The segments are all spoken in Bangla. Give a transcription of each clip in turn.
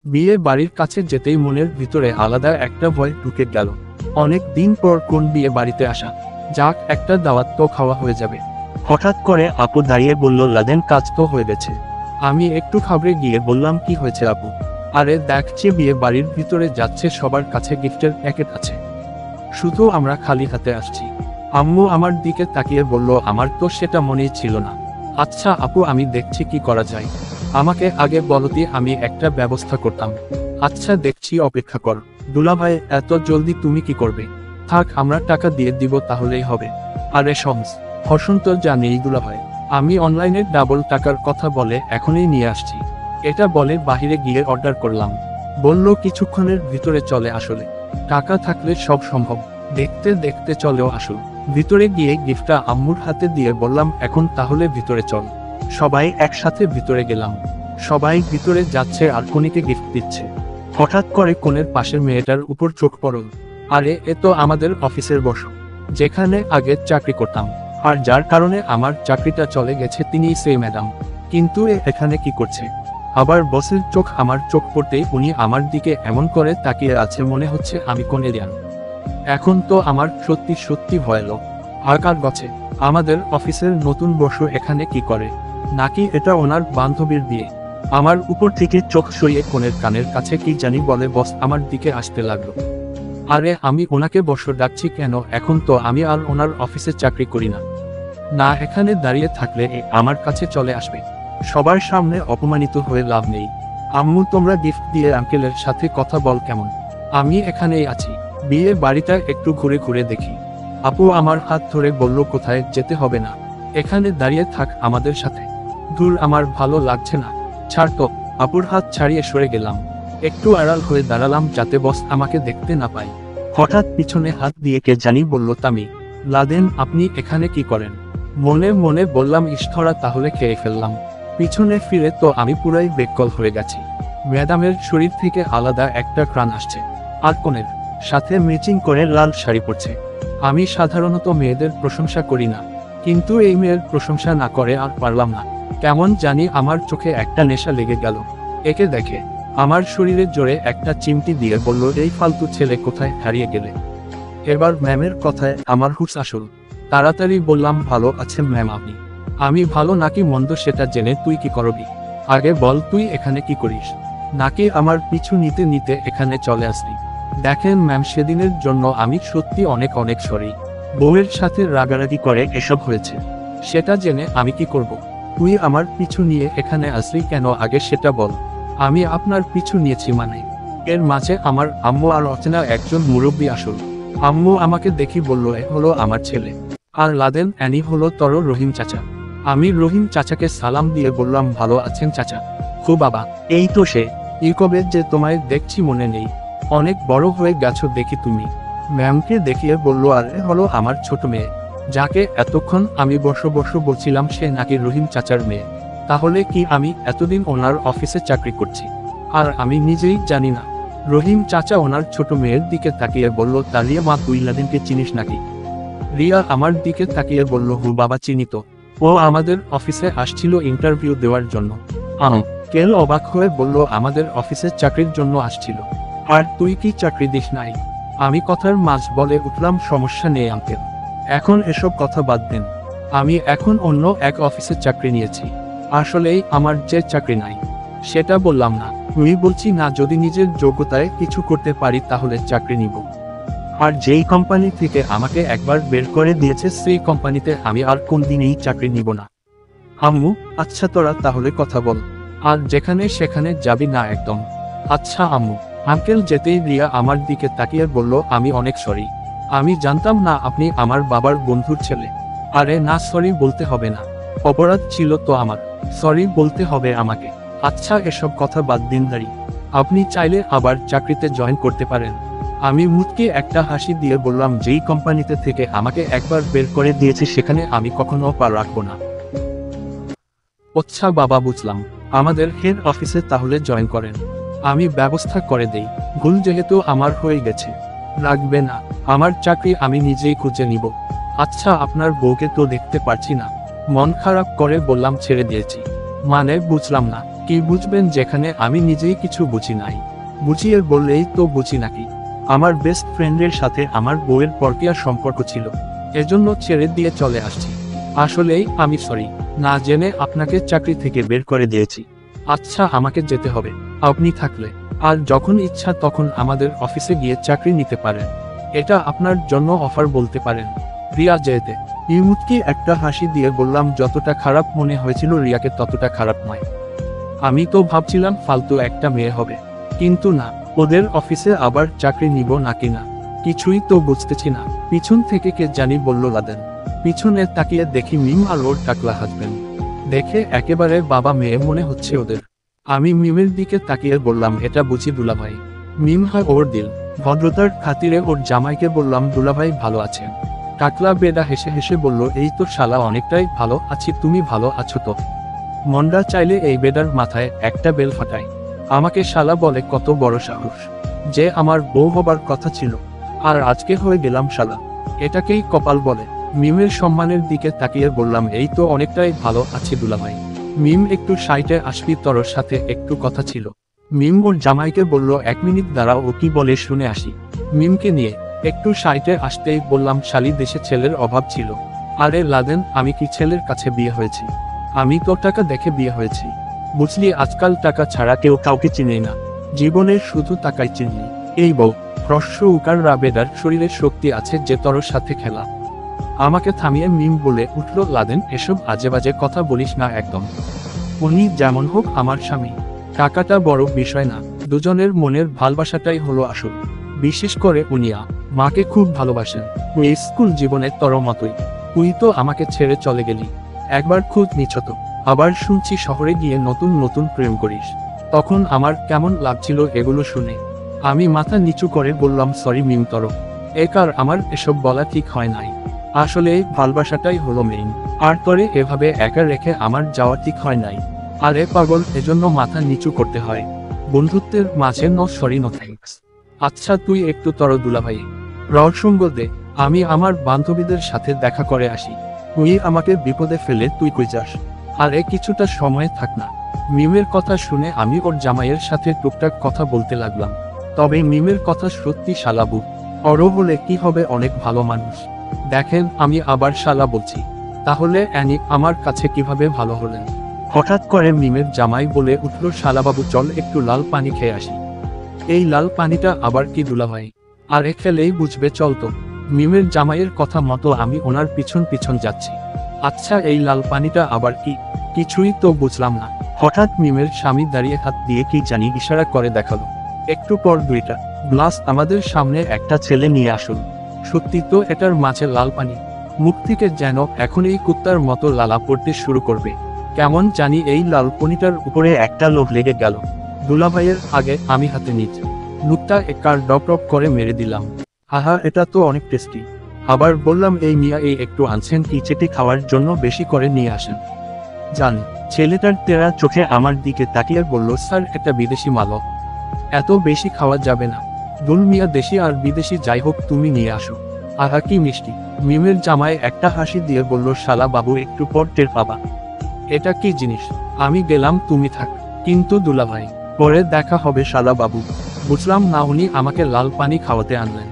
বিয়ে বাড়ির কাছে যেতেই মনের ভিতরে আলাদা একটা ভয় ঢুকে গেল। অনেক দিন পর কোন বিয়ে বাড়িতে আসা, যাক একটা দাওয়াত তো খাওয়া হয়ে যাবে। হঠাৎ করে আপু দাঁড়িয়ে বলল, লাদেন কাজ তো হয়ে গেছে। আমি একটু ঘাবড়ে গিয়ে বললাম, কি হয়েছে আপু? আরে দেখছি বিয়ে বাড়ির ভিতরে যাচ্ছে, সবার কাছে গিফটের প্যাকেট আছে, শুধু আমরা খালি হাতে আসছি। আম্মু আমার দিকে তাকিয়ে বলল, আমার তো সেটা মনেই ছিল না। আচ্ছা আপু, আমি দেখছি কি করা যায়, আমাকে আগে বলতি আমি একটা ব্যবস্থা করতাম। আচ্ছা দেখছি, অপেক্ষা কর। দুলাভাই এত জলদি তুমি কি করবে? থাক, আমরা টাকা দিয়ে দিব তাহলেই হবে। আরে শমস, হসন্ত জানেই দুলাভাই, আমি অনলাইনে ডাবল টাকার কথা বলে এখনই নিয়ে আসছি। এটা বলে বাহিরে গিয়ে অর্ডার করলাম। বলল কিছুক্ষণের ভিতরে চলে আসলে। টাকা থাকলে সব সম্ভব। দেখতে দেখতে চলেও আসল। ভিতরে গিয়ে গিফটটা আম্মুর হাতে দিয়ে বললাম, এখন তাহলে ভিতরে চল। সবাই একসাথে ভিতরে গেলাম। সবাই ভিতরে যাচ্ছে আর কনেকে গিফট দিচ্ছে। হঠাৎ করে কোণের পাশের মেয়েটার উপর চোখ পড়ল। আরে এ তো আমাদের অফিসের বস, যেখানে আগে চাকরি করতাম, আর যার কারণে আমার চাকরিটা চলে গেছে তিনিই সেই ম্যাডাম। কিন্তু এখানে কি করছে? আবার বসের চোখ আমার চোখ পড়তেই উনি আমার দিকে এমন করে তাকিয়ে আছে, মনে হচ্ছে আমি কোনেরিয়ান। এখন তো আমার সত্যি সত্যি ভয় এলো। আকার গছে, আমাদের অফিসের নতুন বসু এখানে কি করে? নাকি এটা ওনার বান্ধবীর বিয়ে? আমার উপর থেকে চোখ সরিয়ে কোণের কানের কাছে কি জানি বলে বস আমার দিকে আসতে লাগলো। আরে আমি ওনাকে বসু ডাকছি কেন? এখন তো আমি আর ওনার অফিসে চাকরি করি না। না, এখানে দাঁড়িয়ে থাকলে আমার কাছে চলে আসবে। সবার সামনে অপমানিত হয়ে লাভ নেই। আম্মু তোমরা গিফট দিয়ে আঙ্কেলের সাথে কথা বল কেমন? আমি এখানেই আছি। বিয়ে বাড়িটা একটু ঘুরে ঘুরে দেখি। আপু আমার হাত ধরে বলল, কোথায় যেতে হবে না, এখানে দাঁড়িয়ে থাক আমাদের সাথে। দূর, আমার ভালো লাগছে না, ছাড় তো। আপুর হাত ছাড়িয়ে সরে গেলাম। একটু আড়াল হয়ে দাঁড়ালাম যাতে বস আমাকে দেখতে না পায়। হঠাৎ পিছনে হাত দিয়ে কে জানি বলল, তামি। লাদেন আপনি এখানে কি করেন? মনে মনে বললাম, ইশধরা, তাহলে খেয়ে ফেললাম। পিছনে ফিরে তো আমি পুরাই বেকল হয়ে গেছি। ম্যাডামের শরীর থেকে আলাদা একটা ঘ্রাণ আসছে, আর কোণের সাথে ম্যাচিং করে লাল শাড়ি পরছে। আমি সাধারণত মেয়েদের প্রশংসা করি না, কিন্তু এই মেয়ের প্রশংসা না করে আর পারলাম না। কেমন জানি আমার চোখে একটা নেশা লেগে গেল। একে দেখে আমার শরীরের জোরে একটা চিমটি দিয়ে বলল, এই ফালতু ছেলে কোথায় হারিয়ে গেলে? এবার ম্যামের কথায় আমার হুঁশ আসল। তাড়াতাড়ি বললাম, ভালো আছেন ম্যাম আপনি? আমি ভালো নাকি মন্দ সেটা জেনে তুই কি করবি? আগে বল, তুই এখানে কি করিস? নাকি আমার পিছু নিতে নিতে এখানে চলে আসলি? দেখেন ম্যাম, সেদিনের জন্য আমি সত্যি অনেক অনেক সরি। বউয়ের সাথে রাগারাগি করে এসব হয়েছে। সেটা জেনে আমি কি করব? তুই আমার পিছু নিয়ে এখানে আসলি কেন আগে সেটা বল। আমি আপনার পিছু নিয়েছি মানে? এর মাঝে আমার আম্মু আর অচেনা একজন মুরব্বী আসল। আম্মু আমাকে দেখি বলল, এ হলো আমার ছেলে, আর লাদেন অ্যানি হলো তোর রহিম চাচা। আমি রহিম চাচাকে সালাম দিয়ে বললাম, ভালো আছেন চাচা? খুব বাবা, এই তো সে। কবে যে তোমায় দেখছি মনে নেই, অনেক বড় হয়ে গেছো দেখি তুমি। ম্যামকে দেখিয়ে বলল, আরে হলো আমার ছোট মেয়ে, যাকে এতক্ষণ আমি বসো বসো বলছিলাম সে নাকি রহিম চাচার মেয়ে। তাহলে কি আমি এতদিন ওনার অফিসে চাকরি করছি আর আমি নিজেই জানি না? রহিম চাচা ওনার ছোট মেয়ের দিকে তাকিয়ে বলল, তা রিয়া মা, তুই লাদেনকে চিনিস নাকি? রিয়া আমার দিকে তাকিয়ে বলল, হু বাবা চিনি তো, ও আমাদের অফিসে আসছিল ইন্টারভিউ দেওয়ার জন্য। কেল অবাক হয়ে বলল, আমাদের অফিসে চাকরির জন্য আসছিল? আর তুই কি চাকরি দিস নাই? আমি কথার মাঝ বলে উঠলাম, সমস্যা নেই আঙ্কেল, এখন এসব কথা বাদ দেন। আমি এখন অন্য এক অফিসে চাকরি নিয়েছি। আসলেই আমার যে চাকরি নাই সেটা বললাম না, আমি বলছি না, যদি নিজের যোগ্যতায় কিছু করতে পারি তাহলে চাকরি নিব। আর যেই কোম্পানি থেকে আমাকে একবার বের করে দিয়েছে সেই কোম্পানিতে আমি আর কোন দিনেই চাকরি নিব না। আম্মু, আচ্ছা তোরা তাহলে কথা বল, আর যেখানে সেখানে যাবি না একদম। আচ্ছা আম্মু। আঙ্কেল যেতেই রিয়া আমার দিকে তাকিয়ে বলল, আমি অনেক সরি, আমি জানতাম না আপনি আমার বাবার বন্ধুর ছেলে। আরে না, সরি বলতে হবে না, অপরাধ ছিল তো আমার, সরি বলতে হবে আমাকে। আচ্ছা এসব কথা বাদ দিন দাঁড়ি, আপনি চাইলে আবার চাকরিতে জয়েন করতে পারেন। আমি মুচকে একটা হাসি দিয়ে বললাম, যেই কোম্পানিতে থেকে আমাকে একবার বের করে দিয়েছে সেখানে আমি কখনো পা রাখবো না। আচ্ছা বাবা, বুঝলাম, আমাদের হেড অফিসে তাহলে জয়েন করেন, আমি ব্যবস্থা করে দেই। ভুল যেহেতু আমার হয়ে গেছে, লাগবে না, আমার চাকরি আমি নিজেই খুঁজে নিব। আচ্ছা আপনার বউকে তো দেখতে পারছি না? মন খারাপ করে বললাম, ছেড়ে দিয়েছি মানে? বুঝলাম না। কি বুঝবেন যেখানে আমি নিজেই কিছু বুঝি নাই? বুঝিয়ে বললেই তো বুঝি নাকি? আমার বেস্ট ফ্রেন্ডের সাথে আমার বউয়ের পরকীয়ার সম্পর্ক ছিল। এজন্য ছেড়ে দিয়ে চলে আসছি। আসলেই আমি সরি, না জেনে আপনাকে চাকরি থেকে বের করে দিয়েছি। আচ্ছা, আমাকে যেতে হবে। আপনি থাকলে আর যখন ইচ্ছা তখন আমাদের অফিসে গিয়ে চাকরি নিতে পারেন। এটা আপনার জন্য অফার বলতে পারেন। রিয়া যেতে ইমুদকে একটা হাসি দিয়ে বললাম, যতটা খারাপ মনে হয়েছিল রিয়াকে ততটা খারাপ নয়। আমি তো ভাবছিলাম ফালতু একটা মেয়ে হবে, কিন্তু না, ওদের অফিসে আবার চাকরি নিব নাকি না কিছুই তো বুঝতেছি না। পিছন থেকে কে জানি বলল লাদেন। পিছনে তাকিয়ে দেখি মিম আর ওর টাকলা হাজবেন্ড। দেখে একেবারে বাবা মেয়ে মনে হচ্ছে ওদের। আমি মিমের দিকে তাকিয়ে বললাম, এটা বুঝি দুলাভাই? মিম হয় ওর দিল। ভদ্রতার খাতিরে ওর জামাইকে বললাম, দুলাভাই ভালো আছেন? টাকলা বেডা হেসে হেসে বলল, এই তো শালা অনেকটাই ভালো আছি, তুমি ভালো আছো তো? মন্ডা চাইলে এই বেডার মাথায় একটা বেল ফাটায়। আমাকে শালা বলে, কত বড় সাহস! যে আমার বউ হবার কথা ছিল, আর আজকে হয়ে গেলাম শালা। এটাকেই কপাল বলে। মিমের সম্মানের দিকে তাকিয়ে বললাম, এই তো অনেকটাই ভালো আছি দুলাভাই। মিম একটু সাইটে আসবি, তোর সাথে একটু কথা ছিল। মিম ওর জামাইকে বলল, 1 মিনিট দাঁড়াও, ও কি বলে শুনে আসি। মিমকে নিয়ে একটু সাইটে আসতেই বললাম, শালি দেশে ছেলের অভাব ছিল। আরে লাদেন, আমি কি ছেলের কাছে বিয়ে হয়েছি? আমি তো টাকা দেখে বিয়ে হয়েছি। বুঝলি, আজকাল টাকা ছাড়া কেউ কাউকে চিনেই না। জীবনের শুধু টাকাই চিনি। এই বউ প্রশ্ন উকার রাবেদার শরীরের শক্তি আছে যে তোর সাথে খেলা। আমাকে থামিয়ে মিম বলে উঠল, লাদেন, এসব আজে বাজে কথা বলিস না একদম। উনি যেমন হোক আমার স্বামী, টাকাটা বড় বিষয় না। দুজনের মনের ভালোবাসাটাই হলো আসল। বিশেষ করে উনিয়া মাকে খুব ভালোবাসেন। ওই স্কুল জীবনের তোর মতোই। তুই তো আমাকে ছেড়ে চলে গেলি, একবার খুব নিছত। আবার শুনছি শহরে গিয়ে নতুন নতুন প্রেম করিস। তখন আমার কেমন লাগছিল এগুলো শুনে। আমি মাথা নিচু করে বললাম, সরি মিম, তর একার আমার এসব বলা ঠিক হয় নাই। আসলে ভালোবাসাটাই হলো মেইন। আর তরে এভাবে একা রেখে আমার যাওয়া ঠিক হয় নাই। আরে পাগল, এজন্য মাথা নিচু করতে হয়। বন্ধুত্বের মাঝে নো সরি নো থ্যাঙ্কস। আচ্ছা, তুই একটু তর দুলাভাই রহসঙ্গ দে, আমি আমার বান্ধবীদের সাথে দেখা করে আসি। তুই আমাকে বিপদে ফেলে তুই কই যাস? আরে কিছুটা সময় থাক না। মিমের কথা শুনে আমি ওর জামাইয়ের সাথে টুকটাক কথা বলতে লাগলাম। তবে মিমের কথা সত্যি শালাবু। অরো হলে কি হবে, অনেক ভালো মানুষ। দেখেন, আমি আবার শালা বলছি। তাহলে অ্যানি আমার কাছে কিভাবে ভালো হলেন? হঠাৎ করে মিমের জামাই বলে উঠল, শালাবাবু চল একটু লাল পানি খেয়ে আসি। এই লাল পানিটা আবার কি দুলাভাই? আরে খেলেই বুঝবে, চল তো। মিমের জামাইয়ের কথা মতো আমি ওনার পিছন পিছন যাচ্ছি। আচ্ছা, এই লাল পানিটা আবার কি? কিছুই তো বুঝলাম না। হঠাৎ মিমের স্বামী দাঁড়িয়ে হাত দিয়ে কি জানি ইশারা করে দেখালো। একটু পর 2টা গ্লাস আমাদের সামনে একটা ছেলে নিয়ে আসল। সত্যি তো, এটার মাঝে লাল পানি। মুখ থেকে যেন এখন এই কুত্তার মতো লালা পড়তে শুরু করবে। কেমন জানি এই লাল পানিটার উপরে একটা লোভ লেগে গেল। দুলাভাইয়ের আগে আমি হাতে নিচ নুকটা একার ডপ করে মেরে দিলাম। আহা, এটা তো অনেক টেস্টি। আবার বললাম, এই মিয়া এই একটু আনছেন কি, চেটে খাওয়ার জন্য বেশি করে নিয়ে আসেন। জান, ছেলেটার তেরা চোখে আমার দিকে তাকিয়ে বলল, স্যার এটা বিদেশি মালক, এত বেশি খাওয়া যাবে না। দুল মিয়া দেশি আর বিদেশি যাই হোক, তুমি নিয়ে আসো। আহা কি মিষ্টি। মিমের জামাই একটা হাসি দিয়ে বলল, শালা বাবু একটু পর টের পাবা। এটা কি জিনিস? আমি গেলাম, তুমি থাক। কিন্তু দুলাভাই, পরে দেখা হবে শালা বাবু। বুঝলাম না, উনি আমাকে লাল পানি খাওয়াতে আনলেন,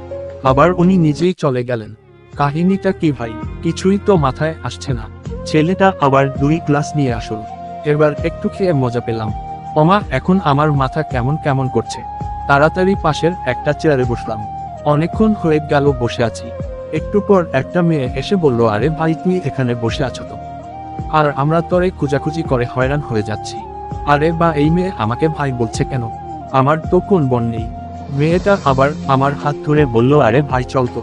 আবার উনি নিজেই চলে গেলেন। কাহিনীটা কি ভাই? কিছুই তো মাথায় আসছে না। ছেলেটা আবার 2 গ্লাস নিয়ে আসল। এবার একটু খেয়ে মজা পেলাম। ওমা, এখন আমার মাথা কেমন কেমন করছে। তাড়াতাড়ি পাশের একটা চেয়ারে বসলাম। অনেকক্ষণ হয়ে গেল বসে আছি। একটু পর একটা মেয়ে এসে বলল, আরে ভাই, তুই এখানে বসে আছো তো? আর আমরা তোরে খুঁজাখুঁজি করে হয়রান হয়ে যাচ্ছি। আরে বা, এই মেয়ে আমাকে ভাই বলছে কেন? আমার তো কোন বোন নেই। মেয়েটা আবার আমার হাত ধরে বলল, আরে ভাই চল তো,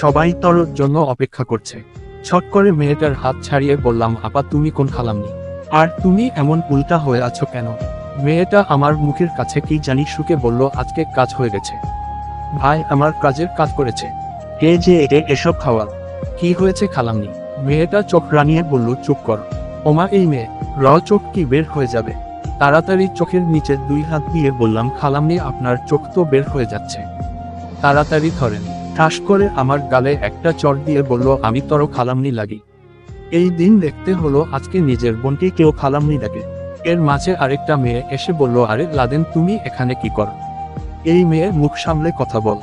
সবাই তোর জন্য অপেক্ষা করছে। ছট করে মেয়েটার হাত ছাড়িয়ে বললাম, আপা তুমি কোন খালামনি? আর তুমি এমন উল্টা হয়ে আছো কেন? মেয়েটা আমার মুখের কাছে কি জানি শুকে বলল, আজকে কাজ হয়ে গেছে। ভাই আমার কাজের কাজ করেছে। কে যে এটা এসব খাওয়া? কি হয়েছে খালামনি? মেয়েটা চোখ রানিয়ে বলল, চুপ কর। ওমা, এই মেয়ে চোখ কি বের হয়ে যাবে? তাড়াতাড়ি চোখের নিচে 2 হাত দিয়ে বললাম, খালামনি আপনার চোখ তো বের হয়ে যাচ্ছে, তাড়াতাড়ি ধরেন। ঠাস করে আমার গালে একটা চড় দিয়ে বলল, আমি তোর খালামনি লাগি? এই দিন দেখতে হলো আজকে নিজের বোনকে কেউ খালামনি ডাকে। এর মাঝে আরেকটা মেয়ে এসে বলল, আরে লাদেন, তুমি এখানে কি করো? এই মেয়ে মুখ সামলে কথা বল।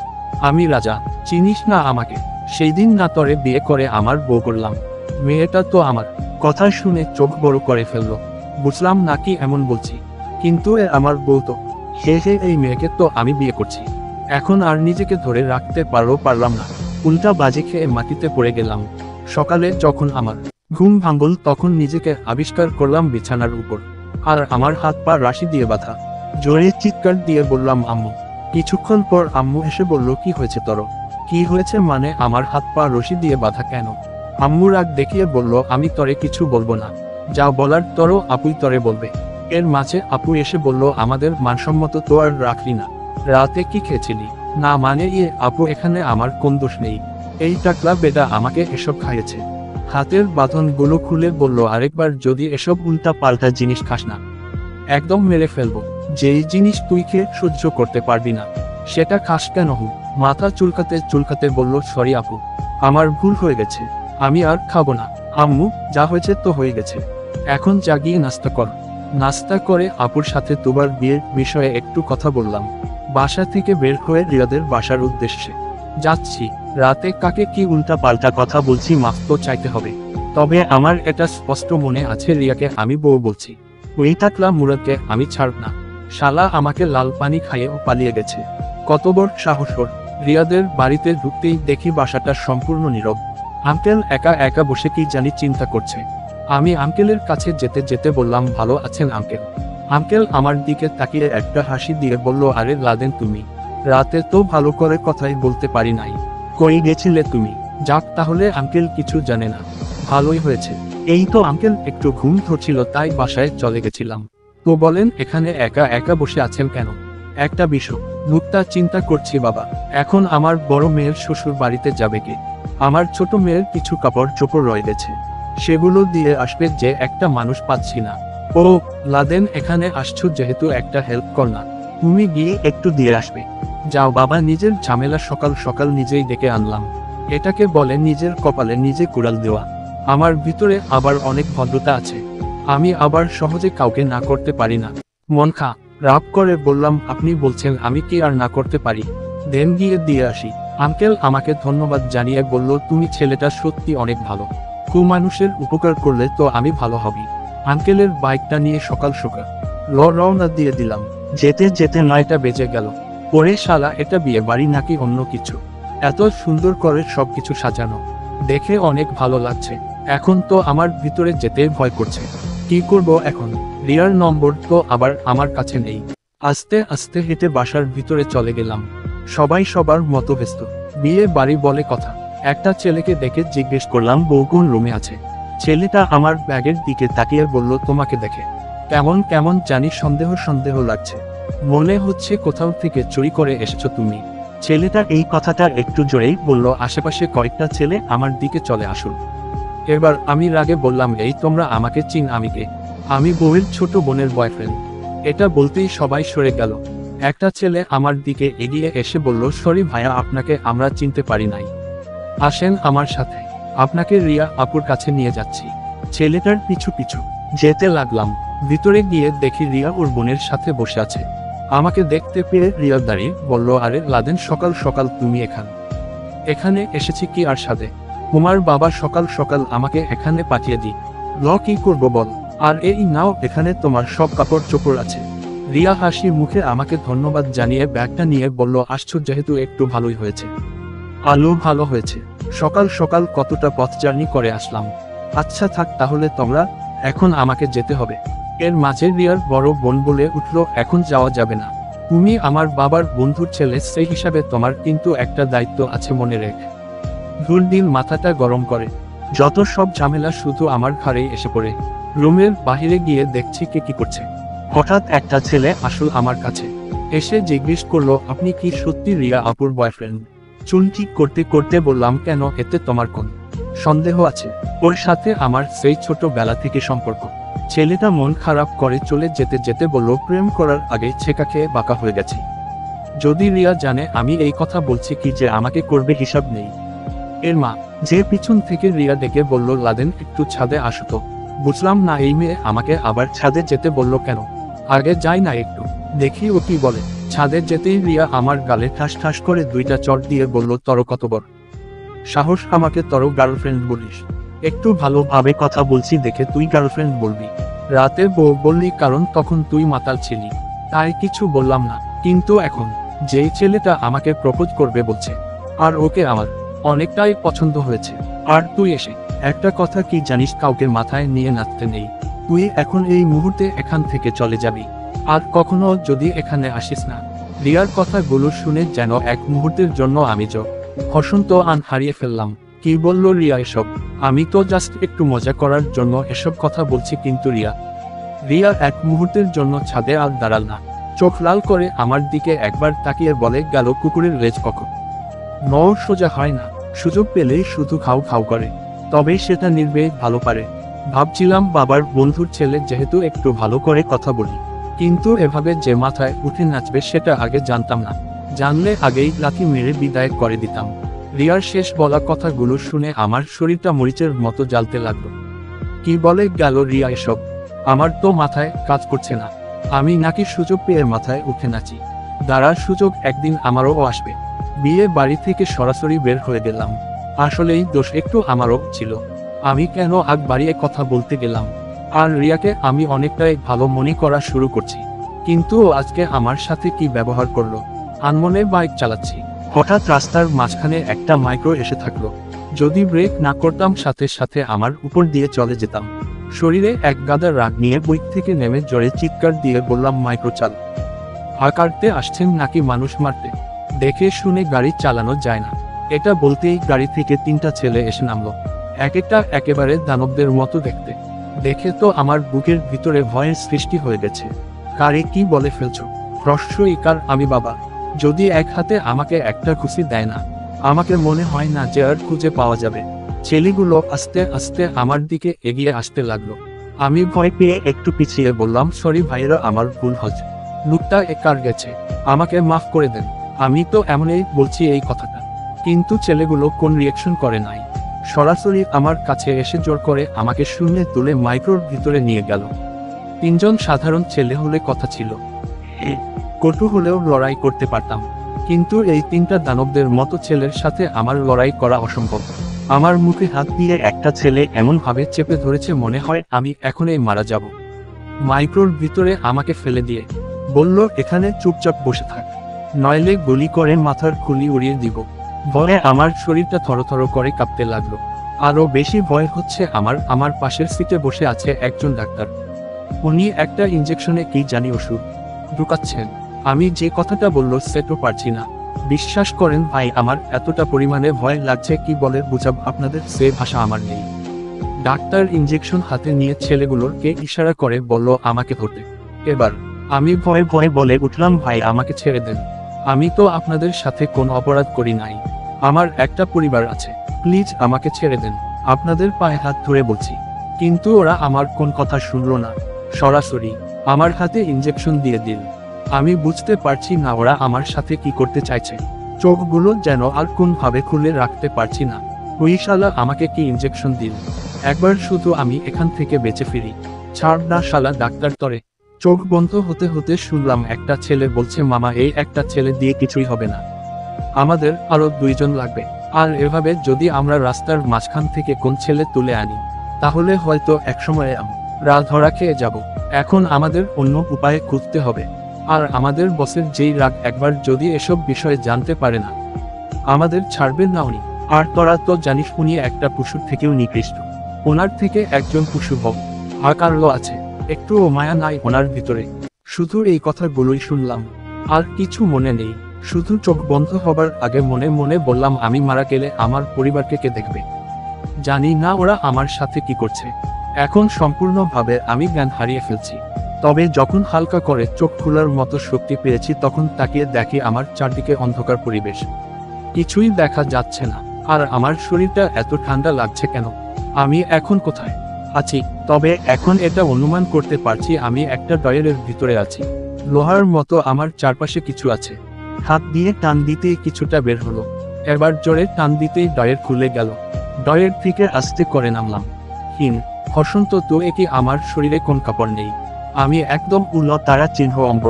আমি রাজা, চিনিস না আমাকে? সেই দিন না তরে বিয়ে করে আমার বউ করলাম। মেয়েটা তো আমার। কথা শুনে চোখ বড় করে ফেললো। বুঝলাম নাকি এমন বলছি, কিন্তু এ আমার বউ তো। হে হে, এই মেয়েকে তো আমি বিয়ে করছি। এখন আর নিজেকে ধরে রাখতে পারলাম না। উল্টা বাজে খেয়ে মাটিতে পড়ে গেলাম। সকালে যখন আমার ঘুম ভাঙল তখন নিজেকে আবিষ্কার করলাম বিছানার উপর, আর আমার হাত পা রাশি দিয়ে বাঁধা। জোরে চিৎকার দিয়ে বললাম, আম্মু। কিছুক্ষণ পর আম্মু এসে বলল, কি হয়েছে তোর? কি হয়েছে মানে? আমার হাত পা রশি দিয়ে বাঁধা কেন? আম্মু রাগ দেখিয়ে বলল, আমি তরে কিছু বলবো না, যা বলার তরও আপুই তরে বলবে। এর মাঝে আপু এসে বলল, আমাদের মানসম্মত তো আর রাখলি না, রাতে কি খেয়েছিলি? না মানে আপু, এখানে আমার কোন দোষ নেই, এই টাকলা বেটা আমাকে এসব খাইয়েছে। হাতের বাঁধনগুলো খুলে বলল, আরেকবার যদি এসব উল্টা পাল্টা জিনিস খাস না, একদম মেরে ফেলবো। যেই জিনিস তুই খেয়ে সহ্য করতে পারবি না, সেটা খাস কেন? মাথা চুলকাতে চুলকাতে বলল, সরি আপু, আমার ভুল হয়ে গেছে, আমি আর খাবো না। আম্মু, যা হয়েছে তো হয়ে গেছে, এখন জাগিয়ে নাস্তা কর। নাস্তা করে আপুর সাথে তোমার বিয়ের বিষয়ে একটু কথা বললাম। বাসা থেকে বের হয়ে রিয়াদের বাসার উদ্দেশ্যে যাচ্ছি। রাতে কাকে কি উল্টা পাল্টা কথা বলছি মাফ তো চাইতে হবে, তবে আমার এটা স্পষ্ট মনে আছে, রিয়াকে আমি বউ বলছি। ওই টাকলা মুরাদকে আমি ছাড়ব না। শালা আমাকে লাল পানি খাইয়েও পালিয়ে গেছে। কত বড় সাহস ওর! রিয়াদের বাড়িতে ঢুকতেই দেখি বাসাটা সম্পূর্ণ নীরব। আঙ্কেল একা একা বসে কি জানি চিন্তা করছে। আমি আঙ্কেলের কাছে যেতে যেতে বললাম, ভালো আছেন আঙ্কেল? আঙ্কেল আমার দিকে তাকিয়ে একটা হাসি দিয়ে বলল, আরে লাদেন, তুমি? রাতে তো ভালো করে কথাই বলতে পারি নাই, কই গেছিলে তুমি? যাক তাহলে, আঙ্কেল কিছু জানে না, ভালোই হয়েছে। এই তো আঙ্কেল একটু ঘুম ধরছিল তাই বাসায় চলে গেছিলাম। তো বলেন, এখানে একা একা বসে আছেন কেন? একটা বিষয় নুক্তা চিন্তা করছি বাবা। এখন আমার বড় মেয়ের শ্বশুর বাড়িতে যাবে কে? আমার ছোট মেয়ের কিছু কাপড় চোপড় রয়ে গেছে, সেগুলো দিয়ে আসবে যে একটা মানুষ পাচ্ছি না। ও লাদেন, এখানে আসছো যেহেতু একটা হেল্প কর না, তুমি গিয়ে একটু দিয়ে আসবে। যাও বাবা, নিজের ঝামেলা সকাল সকাল নিজেই ডেকে আনলাম। এটাকে বলে নিজের কপালে নিজে কুড়াল দেওয়া। আমার ভিতরে আবার অনেক ভদ্রতা আছে, আমি আবার সহজে কাউকে না করতে পারি না। মন খা রাগ করে বললাম, আপনি বলছেন আমি কি আর না করতে পারি? দেন গিয়ে দিয়ে আসি। আঙ্কেল আমাকে ধন্যবাদ জানিয়ে বলল, তুমি ছেলেটা সত্যি অনেক ভালো, খুব মানুষের উপকার করলে তো আমি ভালো হবি। আঙ্কেলের বাইকটা নিয়ে সকাল সকাল রওনা দিয়ে দিলাম। যেতে যেতে 9টা বেজে গেল। পরে শালা এটা বিয়ে বাড়ি নাকি অন্য কিছু? এত সুন্দর করে সবকিছু সাজানো দেখে অনেক ভালো লাগছে। এখন তো আমার ভিতরে যেতে ভয় করছে, কি করব এখন? রিয়ার নম্বর তো আবার আমার কাছে নেই। আস্তে আস্তে হেঁটে বাসার ভিতরে চলে গেলাম। সবাই সবার মতো ব্যস্ত। বিয়ে বাড়ি বলে কথা। একটা ছেলেকে দেখে জিজ্ঞেস করলাম, বউ কোন রুমে আছে? ছেলেটা আমার ব্যাগের দিকে তাকিয়ে বলল, তোমাকে দেখে কেমন কেমন জানি সন্দেহ সন্দেহ লাগছে, মনে হচ্ছে কোথাও থেকে চুরি করে এসেছো তুমি। ছেলেটা এই কথাটা একটু জোরেই বলল, আশেপাশে কয়েকটা ছেলে আমার দিকে চলে আসুন। এবার আমি রাগে বললাম, এই তোমরা আমাকে চিন? আমি কে? আমি বউয়ের ছোট বোনের বয়ফ্রেন্ড। এটা বলতেই সবাই সরে গেল। একটা ছেলে আমার দিকে এগিয়ে এসে বলল, সরি ভাইয়া, আপনাকে আমরা চিনতে পারি নাই, আসেন আমার সাথে, আপনাকে রিয়া আপুর কাছে নিয়ে যাচ্ছি। ছেলেটার পিছু পিছু যেতে লাগলাম। ভিতরে গিয়ে দেখি রিয়া ওর বোনের সাথে বসে আছে। আমাকে দেখতে পেয়ে রিয়া দাঁড়িয়ে বলল, আরে লাদেন, সকাল সকাল তুমি এখানে এসেছি কি আর সাথে? তোমার বাবা সকাল সকাল আমাকে এখানে পাঠিয়ে দি, কি করবো বল? আর এই নাও, এখানে তোমার সব কাপড় চোপড় আছে। রিয়া হাসি মুখে আমাকে ধন্যবাদ জানিয়ে ব্যাগটা নিয়ে বলল, আসছো যেহেতু একটু ভালোই হয়েছে। ভালো হয়েছে, সকাল সকাল কতটা পথ জার্নি করে আসলাম। আচ্ছা থাক তাহলে তোমরা, এখন আমাকে যেতে হবে। এর মাঝে রিয়ার বড় বোন বলে উঠল, এখন যাওয়া যাবে না, তুমি আমার বাবার বন্ধুর ছেলে, সেই হিসাবে তোমার কিন্তু একটা দায়িত্ব আছে, মনে রেখ। দিন মাথাটা গরম করে যত সব ঝামেলা শুধু আমার ঘাড়েই এসে পড়ে। রুমের বাহিরে গিয়ে দেখছি কে কি করছে। হঠাৎ একটা ছেলে আসল আমার কাছে এসে জিজ্ঞেস করলো, আপনি কি সত্যি রিয়া আপুর বয়ফ্রেন্ড? চুল ঠিক করতে করতে বললাম, কেন, এতে তোমার কোন সন্দেহ আছে? ওর সাথে আমার সেই ছোটবেলা থেকে সম্পর্ক। ছেলেটা মন খারাপ করে চলে যেতে যেতে বলল, প্রেম করার আগে ছেঁকা খেয়ে বাঁকা হয়ে গেছি। যদি রিয়া জানে আমি এই কথা বলছি, কি যে আমাকে করবে হিসাব নেই। এর মা যে পিছন থেকে রিয়া ডেকে বলল, লাদেন একটু ছাদে আসো তো, বুঝলাম না এই মেয়ে আমাকে আবার ছাদে যেতে বলল কেন। আগে যাই না একটু, দেখি ও কি বলে। ছাদে যেতেই রিয়া আমার গালে ঠাস ঠাস করে 2টা চড় দিয়ে বলল, তর কত বড় সাহস আমাকে তর গার্লফ্রেন্ড বলিস? একটু ভালোভাবে কথা বলছি দেখে তুই গার্লফ্রেন্ড বলবি? রাতে বললি কারণ তখন তুই মাতাল ছিলি, তাই কিছু বললাম না। কিন্তু এখন যেই ছেলেটা আমাকে প্রপোজ করবে বলছে, আর ওকে আমার অনেকটাই পছন্দ হয়েছে, আর তুই এসে একটা কথা কি জানিস, কাউকে মাথায় নিয়ে নাচতে নেই। তুই এখন এই মুহূর্তে এখান থেকে চলে যাবি, আর কখনো যদি এখানে আসিস না। রিয়ার কথাগুলো শুনে যেন এক মুহূর্তের জন্য আমি হসন্ত আন হারিয়ে ফেললাম। কি বলল রিয়া এসব? আমি তো জাস্ট একটু মজা করার জন্য এসব কথা বলছি, কিন্তু রিয়া এক মুহূর্তের জন্য ছাদে আর দাঁড়াল না। চোখ লাল করে আমার দিকে একবার তাকিয়ে বলে, গেল কুকুরের লেজ কখন সোজা হয় না, সুযোগ পেলেই শুধু খাও খাও করে, তবে সেটা নির্বেগ ভালো পারে। ভাবছিলাম বাবার বন্ধুর ছেলে যেহেতু একটু ভালো করে কথা বলি, কিন্তু এভাবে যে মাথায় উঠে নাচবে সেটা আগে জানতাম না। জানলে আগেই লাথি মেরে বিদায় করে দিতাম। রিয়ার শেষ বলা কথাগুলো শুনে আমার শরীরটা মরিচের মতো জ্বালতে লাগলো। কি বলে গেল রিয়া এসব? আমার তো মাথায় কাজ করছে না। আমি নাকি সুযোগ পেয়ে মাথায় উঠে নাচি? দাঁড়ার সুযোগ একদিন আমারও আসবে। বিয়ে বাড়ি থেকে সরাসরি বের হয়ে গেলাম। আসলেই দোষ একটু আমারও ছিল। আমি কেন আগ বাড়িয়ে কথা বলতে গেলাম? আর রিয়াকে আমি অনেকটাই ভালো মনে করা শুরু করছি, কিন্তু আজকে আমার সাথে কি ব্যবহার করলো। আনমনে বাইক চালাচ্ছি, হঠাৎ রাস্তার মাঝখানে একটা মাইক্রো এসে থাকলো। যদি ব্রেক না করতাম সাথে সাথে আমার উপর দিয়ে চলে যেতাম। শরীরে এক গাদা রাগ নিয়ে বাইক থেকে নেমে জোরে চিৎকার দিয়ে বললাম, মাইক্রো চাল কাটতে আসছেন নাকি মানুষ মারতে? দেখে শুনে গাড়ি চালানো যায় না। এটা বলতেই গাড়ি থেকে 3টা ছেলে এসে নামলো। এক একটা একেবারে দানবদের মতো দেখতে। দেখে তো আমার বুকের ভিতরে ভয়ের সৃষ্টি হয়ে গেছে। কারে কি বলে ফেলছো? প্রশ্রয়ী কার আমি বাবা? যদি এক হাতে আমাকে একটা খুশি দেয় না, আমাকে মনে হয় না যে আর খুঁজে পাওয়া যাবে। ছেলেগুলো আস্তে আস্তে আমার দিকে এগিয়ে আসতে লাগলো। আমি ভয় পেয়ে একটু পিছিয়ে বললাম, সরি ভাইয়েরা, আমার ভুল হচ্ছে, লুকটা একার গেছে, আমাকে মাফ করে দেন। আমি তো এমনই বলছি এই কথাটা, কিন্তু ছেলেগুলো কোন রিয়াকশন করে নাই। সরাসরি আমার কাছে এসে জোর করে আমাকে শূন্যে তুলে মাইক্রোর ভিতরে নিয়ে গেল। 3জন সাধারণ ছেলে হলে কথা ছিল, কটু হলেও লড়াই করতে পারতাম, কিন্তু এই 3টা দানবদের মতো ছেলের সাথে আমার লড়াই করা অসম্ভব। আমার মুখে হাত দিয়ে একটা ছেলে এমন ভাবে চেপে ধরেছে মনে হয় আমি এখনই মারা যাব। মাইক্রোর ভিতরে আমাকে ফেলে দিয়ে বলল, এখানে চুপচাপ বসে থাক, নইলে গুলি করে মাথার খুলি উড়িয়ে দিব। ভয়ে আমার শরীরটা থরথর করে কাঁপতে লাগলো। আরো বেশি ভয় হচ্ছে আমার পাশের সিটে বসে আছে একজন ডাক্তার। উনি একটা ইনজেকশনে কি জানি ওষুধ ঢুকাচ্ছেন। আমি যে কথাটা বলল সেটাও পারছি না। বিশ্বাস করেন ভাই, আমার এতটা পরিমাণে ভয় লাগছে কি বলে বুঝাব আপনাদের, সে ভাষা আমার নেই। ডাক্তার ইনজেকশন হাতে নিয়ে ছেলেগুলোরকে ইশারা করে বলল আমাকে ধরতে। এবার আমি ভয়ে ভয়ে বলে উঠলাম, ভাই আমাকে ছেড়ে দেন, আমি তো আপনাদের সাথে কোনো অপরাধ করি নাই, আমার একটা পরিবার আছে, প্লিজ আমাকে ছেড়ে দেন, আপনাদের পায়ে হাত ধরে বলছি। কিন্তু ওরা আমার কোন কথা শুনলো না, সরাসরি আমার হাতে ইনজেকশন দিয়ে দিল। আমি বুঝতে পারছি না ওরা আমার সাথে কি করতে চাইছে। চোখগুলো যেন আর কোনভাবে খুলে রাখতে পারছি না। ওই শালা আমাকে কি ইনজেকশন দিল, একবার শুধু আমি এখান থেকে বেঁচে ফিরি। ছাড় না শালা ডাক্তার তরে। চোখ বন্ধ হতে হতে শুনলাম একটা ছেলে বলছে, মামা এই একটা ছেলে দিয়ে কিছুই হবে না, আমাদের আরো 2জন লাগবে। আর এভাবে যদি আমরা রাস্তার মাঝখান থেকে কোন ছেলে তুলে আনি, তাহলে হয়তো একসময় আমরা ধরা খেয়ে যাব। এখন আমাদের অন্য উপায়ে খুঁজতে হবে। আর আমাদের বসের যেই রাগ, একবার যদি এসব বিষয়ে জানতে পারে না, আমাদের ছাড়বেন না উনি। আর তোরা তো জানিস উনি একটা পশুর থেকেও নিকৃষ্ট। ওনার থেকে একজন পশু ভক্ত আকারও আছে, একটুও মায়া নাই ওনার ভিতরে। শুধু এই কথাগুলোই শুনলাম, আর কিছু মনে নেই। শুধু চোখ বন্ধ হবার আগে মনে মনে বললাম, আমি মারা গেলে আমার পরিবারকে কে দেখবে? জানি না ওরা আমার সাথে কি করছে। এখন সম্পূর্ণভাবে আমি জ্ঞান হারিয়ে ফেলছি। তবে যখন হালকা করে চোখ খোলার মতো শক্তি পেয়েছি, তখন তাকিয়ে দেখি আমার চারদিকে অন্ধকার পরিবেশ, কিছুই দেখা যাচ্ছে না। আর আমার শরীরটা এত ঠান্ডা লাগছে কেন? আমি এখন কোথায় আছি? তবে এখন এটা অনুমান করতে পারছি আমি একটা ড্রয়ারের ভিতরে আছি। লোহার মতো আমার চারপাশে কিছু আছে। হাত দিয়ে টান দিতেই কিছুটা বের হলো। এবার জোরে টান দিতেই ড্রয়ার খুলে গেল। ড্রয়ার থেকে আস্তে করে নামলাম। হীন হসন্ত তো কি আমার শরীরে কোন কাপড় নেই, আমি একদম উলত তারা চিহ্ন অঙ্গ।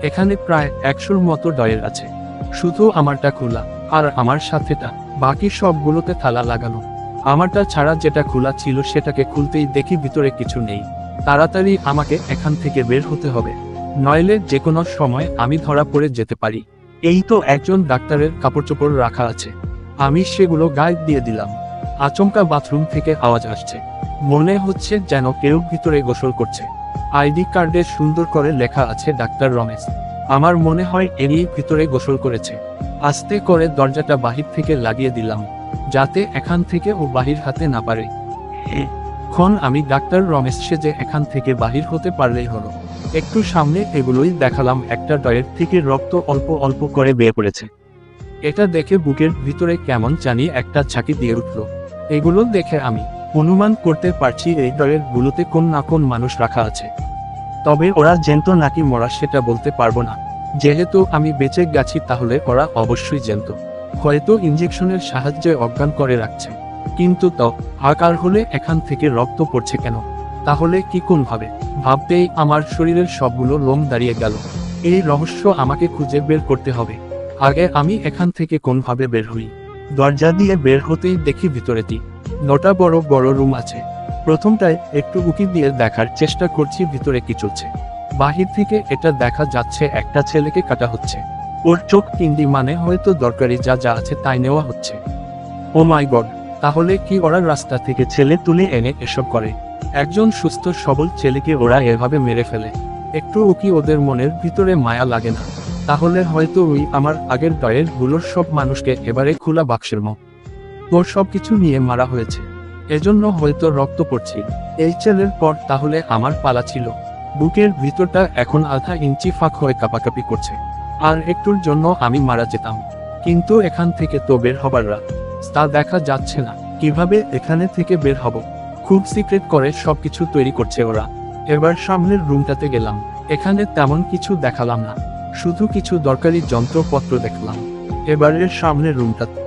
এখানে প্রায় 100-র মতো ডয়ের আছে, শুধু আমারটা খোলা, আর আমার সাথেটা, বাকি সবগুলোতে তালা লাগানো। আমারটা ছাড়া যেটা খোলা ছিল সেটাকে খুলতেই দেখি ভিতরে কিছু নেই। তাড়াতাড়ি আমাকে এখান থেকে বের হতে হবে, নইলে যে কোনো সময় আমি ধরা পড়ে যেতে পারি। এই তো একজন ডাক্তারের কাপড়চোপড় রাখা আছে, আমি সেগুলো গায়ে দিয়ে দিলাম। আচমকা বাথরুম থেকে আওয়াজ আসছে, মনে হচ্ছে যেন কেউ ভিতরে গোসল করছে। আইডি কার্ডে সুন্দর করে লেখা আছে ডাক্তার রমেশ। আমার মনে হয় এরই ভিতরে গোসল করেছে। আস্তে করে দরজাটা বাহির থেকে লাগিয়ে দিলাম, যাতে এখান থেকে ও বাহির হতে না পারে। এখন আমি ডাক্তার রমেশ সেজে এখান থেকে বাহির হতে পারলেই হলো। একটু সামনে এগুলোই দেখালাম, একটা ডয়ের থেকে রক্ত অল্প অল্প করে বেয়ে পড়েছে। এটা দেখে বুকের ভিতরে কেমন জানি একটা ঝাঁকি দিয়ে উঠল। এগুলো দেখে আমি অনুমান করতে পারছি এই ডয়ের গুলোতে কোন না কোন মানুষ রাখা আছে। তবে ওরা জ্যান্ত নাকি মরা সেটা বলতে পারবো না। যেহেতু আমি বেঁচে গেছি তাহলে ওরা অবশ্যই জ্যান্ত, হয়তো ইঞ্জেকশনের সাহায্যে অজ্ঞান করে রাখছে। কিন্তু তো আকার হলে এখান থেকে রক্ত পড়ছে কেন? তাহলে কি কোন ভাবে? ভাবতেই আমার শরীরের সবগুলো লোম দাঁড়িয়ে গেল। এই রহস্য আমাকে খুঁজে বের করতে হবে। আগে আমি এখান থেকে কোনভাবে বের হই। দরজা দিয়ে বের হতেই দেখি ভিতরেটি 9টা বড় বড় রুম আছে। প্রথমটায় একটু উকি দিয়ে দেখার চেষ্টা করছি ভিতরে কি চলছে। বাহির থেকে এটা দেখা যাচ্ছে একটা ছেলেকে কাটা হচ্ছে। ওর চোখ কিন্ডি, মানে হয়তো দরকারি যা যা আছে তাই নেওয়া হচ্ছে। ও মাই গড, তাহলে কি ওরা রাস্তা থেকে ছেলে তুলে এনে এসব করে? একজন সুস্থ সবল ছেলেকে ওরা এভাবে মেরে ফেলে, একটু কি ওদের মনের ভিতরে মায়া লাগে না? তাহলে হয়তো ওই আমার আগের ডয়ের গুলোর সব মানুষকে এবারে খোলা বাক্সের মতো ওর সবকিছু নিয়ে মারা হয়েছে, এজন্য হয়তো রক্ত পড়ছে। এই ছেলের পর তাহলে আমার পালা ছিল। বুকের ভিতরটা এখন আধা ইঞ্চি ফাঁক হয়ে কাঁপাকাঁপি করছে। আর একটুর জন্য আমি মারা যেতাম, কিন্তু এখান থেকে তো বের হবার রাস্তা দেখা যাচ্ছে না। কিভাবে এখানে থেকে বের হব? খুব সিক্রেট করে সবকিছু তৈরি করছে ওরা। এবার সামনের রুমটাতে গেলাম, এখানে তেমন কিছু দেখালাম না, শুধু কিছু দরকারি যন্ত্রপত্র দেখলাম। এবারের সামনের রুমটাতে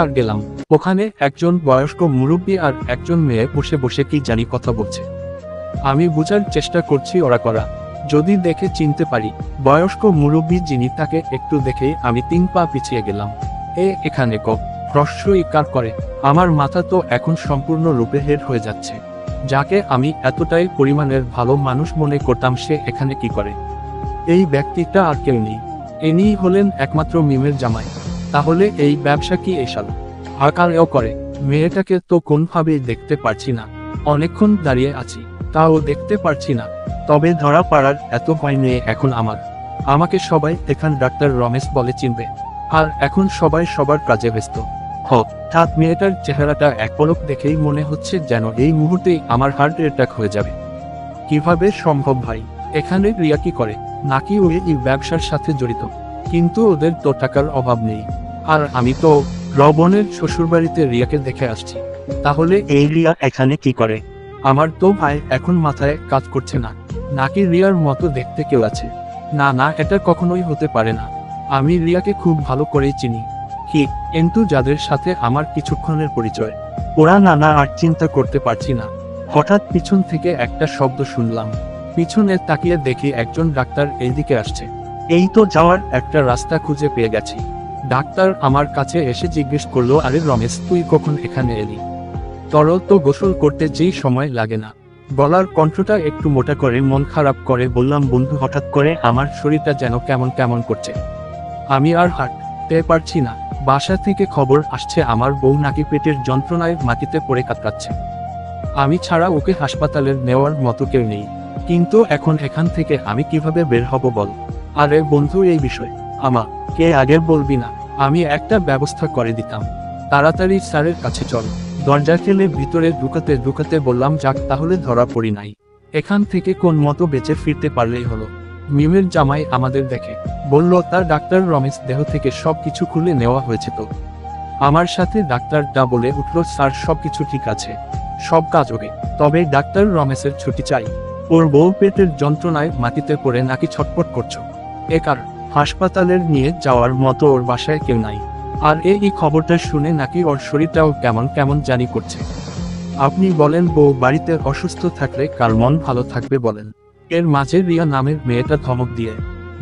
আর গেলাম, ওখানে একজন বয়স্ক মুরব্বী আর একজন মেয়ে বসে বসে কি জানি কথা বলছে। আমি বোঝার চেষ্টা করছি ওরা করা, যদি দেখে চিনতে পারি। বয়স্ক মুরব্বী যিনি, তাকে একটু দেখেই আমি 3 পা পিছিয়ে গেলাম। এখানে হ্রস্বই কার করে। আমার মাথা তো এখন সম্পূর্ণ রূপে হেড হয়ে যাচ্ছে। যাকে আমি এতটাই পরিমাণের ভালো মানুষ মনে করতাম, সে এখানে কি করে? এই ব্যক্তিটা আর কেউ নেই, ইনি হলেন একমাত্র মিমের জামাই। তাহলে এই ব্যবসা কি এসাল আকারেও করে? মেয়েটাকে তো কোনভাবেই দেখতে পারছি না। অনেকক্ষণ দাঁড়িয়ে আছি, তাও দেখতে পারছি না। তবে ধরা পড়ার এত ভয় নেই এখন আমার। আমাকে সবাই এখান ডাক্তার রমেশ বলে চিনবে, আর এখন সবাই সবার কাজে ব্যস্ত। হঠাৎ মেয়েটার চেহারাটা এক পলক দেখেই মনে হচ্ছে যেন এই মুহূর্তেই আমার হার্ট অ্যাটাক হয়ে যাবে। কিভাবে সম্ভব ভাই? এখানে রিয়া কি করে? নাকি ওই এই ব্যবসার সাথে জড়িত? কিন্তু ওদের তো টাকার অভাব নেই, আর আমি তো রবনের শ্বশুরবাড়িতে রিয়াকে দেখে আসছি। তাহলে এই রিয়া এখানে কি করে? আমার তো ভাই এখন মাথায় কাজ করছে না। নাকি রিয়ার মতো দেখতে কেউ আছে? না না, এটা কখনোই হতে পারে না। আমি রিয়াকে খুব ভালো করেই চিনি, কিন্তু যাদের সাথে আমার কিছুক্ষণের পরিচয়, ওরা নানা আর চিন্তা করতে পারছি না। হঠাৎ পিছন থেকে একটা শব্দ শুনলাম, পিছনে তাকিয়ে দেখি একজন ডাক্তার এইদিকে আসছে। এই তো যাওয়ার একটা রাস্তা খুঁজে পেয়ে গেছি। ডাক্তার আমার কাছে এসে জিজ্ঞেস করলো, আরে রমেশ, তুই কখন এখানে এলি? তোর তো গোসল করতে যেই সময় লাগে না। গলার কণ্ঠটা একটু মোটা করে মন খারাপ করে বললাম, বন্ধু, হঠাৎ করে আমার শরীরটা যেন কেমন কেমন করছে। আমি আর হাঁটতে পারছি না। বাসা থেকে খবর আসছে আমার বউ নাকি পেটের যন্ত্রণায় মাটিতে পড়ে কাতরাচ্ছে। আমি ছাড়া ওকে হাসপাতালে নেওয়ার মতো কেউ নেই। কিন্তু এখন এখান থেকে আমি কিভাবে বের হব বল? আরে বন্ধু, এই বিষয় আমাকে আগে বলবি না? আমি একটা ব্যবস্থা করে দিতাম। তাড়াতাড়ি স্যারের কাছে চল। দরজা ঠেলে ভিতরে ঢুকাতে ঢুকাতে বললাম, যাক তাহলে ধরা পড়ি নাই। এখান থেকে কোন মতো বেঁচে ফিরতে পারলেই হলো। মিমের জামাই আমাদের দেখে বলল, তার ডাক্তার রমেশ দেহ থেকে সবকিছু খুলে নেওয়া হয়েছে তো। আমার সাথে ডাক্তারটা বলে উঠল, স্যার সবকিছু ঠিক আছে, সব কাজ ওকে, তবে ডাক্তার রমেশের ছুটি চাই। ওর বউ পেটের যন্ত্রণায় মাটিতে পড়ে নাকি ছটপট করছো। একার হাসপাতালের নিয়ে যাওয়ার মতো ওর বাসায় কেউ নাই। আর এই খবরটা শুনে নাকি ওর শরীরটাও কেমন কেমন জানি করছে। আপনি বলেন বউ বাড়িতে অসুস্থ থাকলে কার মন ভালো থাকবে বলেন। এর মাঝে রিয়া নামের মেয়েটা ধমক দিয়ে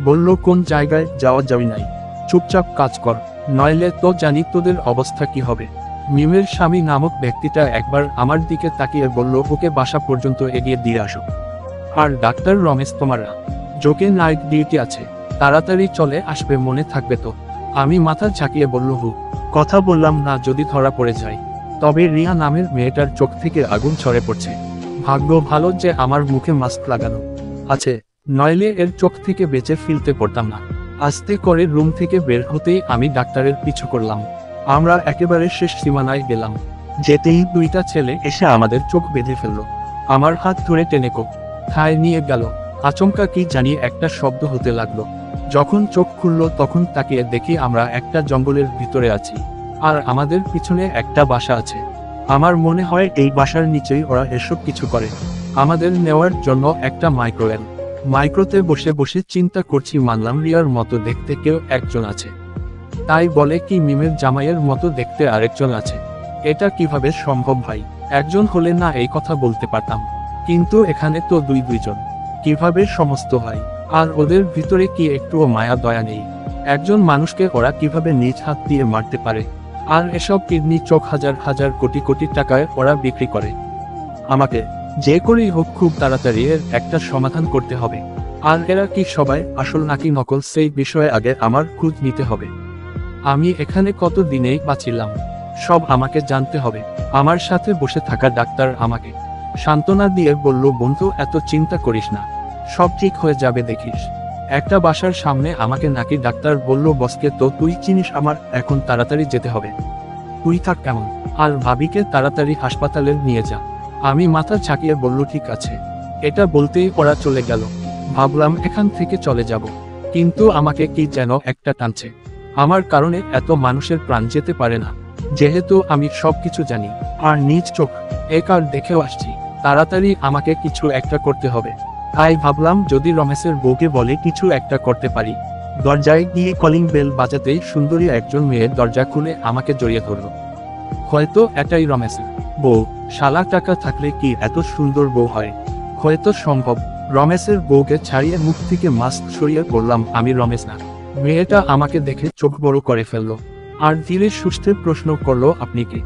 বলল, কোন জায়গায় যাওয়া যাবে নাই, চুপচাপ কাজ কর, নইলে তো জানি তোদের অবস্থা কি হবে। মিমের স্বামী নামক ব্যক্তিটা একবার আমার দিকে তাকিয়ে বলল, ওকে বাসা পর্যন্ত এগিয়ে দিয়ে আসো। আর ডাক্তার রমেশ তোমারা জোকে নাইট ডিউটি আছে, তাড়াতাড়ি চলে আসবে, মনে থাকবে তো। আমি মাথা ঝাঁকিয়ে বলল, হু। কথা বললাম না, যদি ধরা পড়ে যায়। তবে রিয়া নামের মেয়েটার চোখ থেকে আগুন ঝরে পড়ছে। ভাগ্য ভালো যে আমার মুখে মাস্ক লাগানো আছে, নইলে এর চোখ থেকে বেঁচে ফিরতে পারতাম না। আস্তে করে রুম থেকে বের হতেই আমি ডাক্তারের পিছু করলাম। আমরা একেবারে শেষ সীমানায় গেলাম। যেতেই দুইটা ছেলে এসে আমাদের চোখ বেঁধে ফেলল। আমার হাত ধরে টেনে কোথায় নিয়ে গেল। আচমকা কি জানি একটা শব্দ হতে লাগলো। যখন চোখ খুলল তখন তাকিয়ে দেখি আমরা একটা জঙ্গলের ভিতরে আছি, আর আমাদের পিছনে একটা বাসা আছে। আমার মনে হয় এই বাসার নিচেই ওরা এসব কিছু করে। আমাদের নেওয়ার জন্য একটা মাইক্রোতে বসে বসে চিন্তা করছি, মানলাম রিয়ার মতো দেখতে কেউ একজন আছে, তাই বলে কি মিমের জামাইয়ের মতো দেখতে আরেকজন আছে। এটা কিভাবে সম্ভব ভাই? একজন হলে না এই কথা বলতে পারতাম, কিন্তু এখানে তো দুইজন, কিভাবে সমস্ত হয়? আর ওদের ভিতরে কি একটুও মায়া দয়া নেই? একজন মানুষকে ওরা কিভাবে নিজ হাত দিয়ে মারতে পারে? আর এসব কিডনি চোখ হাজার হাজার কোটি কোটি টাকায় ওরা বিক্রি করে। আমাকে যে করেই হোক খুব তাড়াতাড়ি এর একটা সমাধান করতে হবে। আর এরা কি সবাই আসল নাকি নকল, সেই বিষয়ে আগে আমার খোঁজ নিতে হবে। আমি এখানে কত দিনেই বাঁচিলাম, সব আমাকে জানতে হবে। আমার সাথে বসে থাকা ডাক্তার আমাকে সান্ত্বনা দিয়ে বলল, বন্ধু এত চিন্তা করিস না, সব ঠিক হয়ে যাবে দেখিস। একটা বাসার সামনে আমাকে নাকি ডাক্তার বলল, বসকে তো তুই চিনিস, আমার এখন তাড়াতাড়ি যেতে হবে, তুই থাক কেমন, আর ভাবিকে তাড়াতাড়ি হাসপাতালে নিয়ে যা। আমি মাথা ঝাঁকিয়ে বলল, ঠিক আছে। এটা বলতেই ওরা চলে গেল। ভাবলাম এখান থেকে চলে যাব, কিন্তু আমাকে কি যেন একটা টানছে। আমার কারণে এত মানুষের প্রাণ যেতে পারে না, যেহেতু আমি সবকিছু জানি আর নিজ চোখ একার দেখেও আসছি। তাড়াতাড়ি আমাকে কিছু একটা করতে হবে। তাই ভাবলাম যদি রমেশের বউকে বলে কিছু একটা করতে পারি। দরজায় গিয়ে কলিং বেল বাজাতেই সুন্দরী একজন মেয়ে দরজা খুলে আমাকে জড়িয়ে ধরল। হয়তো এটাই রমেশের বউ। শালা টাকা থাকলে কি এত সুন্দর বউ হয়? হয়তো সম্ভব। রমেশের বউকে ছাড়িয়ে মুখ থেকে মাস্ক সরিয়ে বললাম, আমি রমেশ না। মেয়েটা আমাকে দেখে চোখ বড় করে ফেলল, আর ধীরে সুস্থে প্রশ্ন করলো, আপনি কি?